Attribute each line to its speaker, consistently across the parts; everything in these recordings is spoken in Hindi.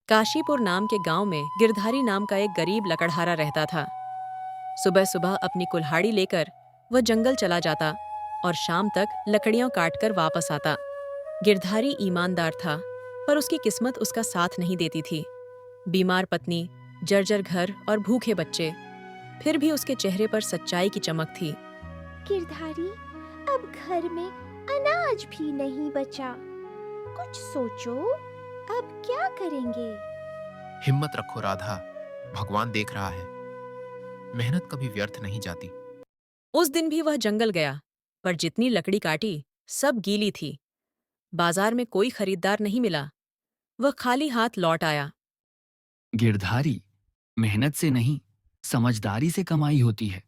Speaker 1: काशीपुर नाम के गांव में गिरधारी नाम का एक गरीब लकड़हारा रहता था। सुबह सुबह अपनी कुल्हाड़ी लेकर वह जंगल चला जाता और शाम तक लकड़ियां काटकर वापस आता। गिरधारी ईमानदार था, पर उसकी किस्मत उसका साथ नहीं देती थी। बीमार पत्नी, जर्जर घर और भूखे बच्चे, फिर भी उसके चेहरे पर सच्चाई की चमक थी।
Speaker 2: गिरधारी, अब घर में अनाज भी नहीं बचा। कुछ सोचो, अब क्या करेंगे?
Speaker 3: हिम्मत रखो राधा, भगवान देख रहा है। मेहनत कभी व्यर्थ नहीं जाती।
Speaker 1: उस दिन भी वह जंगल गया, पर जितनी लकड़ी काटी सब गीली थी। बाजार में कोई खरीदार नहीं मिला। वह खाली हाथ लौट आया।
Speaker 4: गिरधारी, मेहनत से नहीं, समझदारी से कमाई होती है।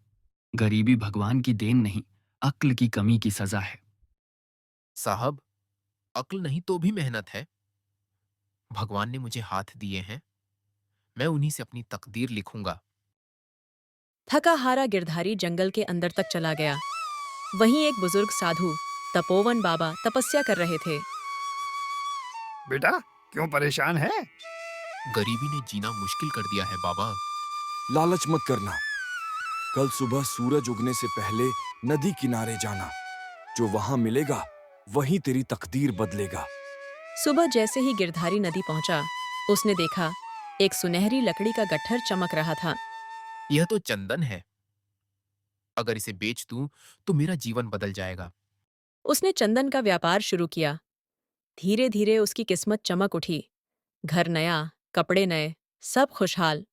Speaker 4: गरीबी भगवान की देन नहीं, अक्ल की कमी की सजा है।
Speaker 3: साहब, अक्ल नहीं तो भी मेहनत है। भगवान ने मुझे हाथ दिए हैं, मैं उन्हीं से अपनी तकदीर लिखूंगा।
Speaker 1: थका हारा गिरधारी जंगल के अंदर तक चला गया। वहीं एक बुजुर्ग साधु, तपोवन बाबा, तपस्या कर रहे थे।
Speaker 5: बेटा, क्यों परेशान है?
Speaker 3: गरीबी ने जीना मुश्किल कर दिया है बाबा।
Speaker 6: लालच मत करना। कल सुबह सूरज उगने से पहले नदी किनारे जाना। जो वहां मिलेगा वही तेरी तकदीर बदलेगा।
Speaker 1: सुबह जैसे ही गिरधारी नदी पहुंचा, उसने देखा एक सुनहरी लकड़ी का गट्ठर चमक रहा था।
Speaker 3: यह तो चंदन है। अगर इसे बेच दूं तो मेरा जीवन बदल जाएगा।
Speaker 1: उसने चंदन का व्यापार शुरू किया। धीरे धीरे उसकी किस्मत चमक उठी। घर नया, कपड़े नए, सब खुशहाल।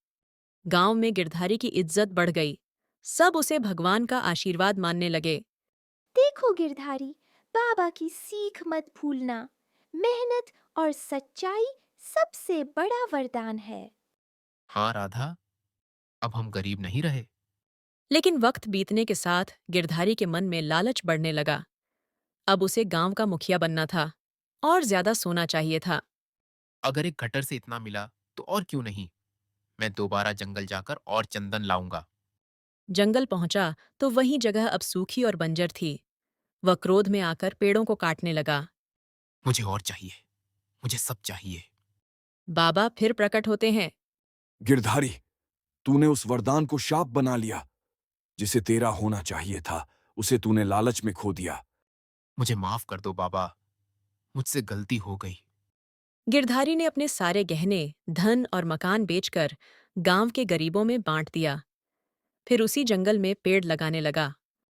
Speaker 1: गांव में गिरधारी की इज्जत बढ़ गई। सब उसे भगवान का आशीर्वाद मानने लगे।
Speaker 2: देखो गिरधारी, बाबा की सीख मत भूलना। मेहनत और सच्चाई सबसे बड़ा वरदान है।
Speaker 3: हाँ राधा, अब हम गरीब नहीं रहे।
Speaker 1: लेकिन वक्त बीतने के साथ गिरधारी के मन में लालच बढ़ने लगा। अब उसे गांव का मुखिया बनना था और ज्यादा सोना चाहिए था।
Speaker 3: अगर एक गट्ठर से इतना मिला तो और क्यों नहीं। मैं दोबारा जंगल जाकर और चंदन लाऊंगा।
Speaker 1: जंगल पहुंचा तो वही जगह अब सूखी और बंजर थी। वह क्रोध में आकर पेड़ों को काटने लगा।
Speaker 3: मुझे और चाहिए, मुझे सब चाहिए।
Speaker 1: बाबा फिर प्रकट होते हैं।
Speaker 6: गिरधारी, तूने उस वरदान को शाप बना लिया। जिसे तेरा होना चाहिए था उसे तूने लालच में खो दिया।
Speaker 3: मुझे माफ कर दो बाबा, मुझसे गलती हो गई।
Speaker 1: गिरधारी ने अपने सारे गहने, धन और मकान बेचकर गांव के गरीबों में बांट दिया। फिर उसी जंगल में पेड़ लगाने लगा।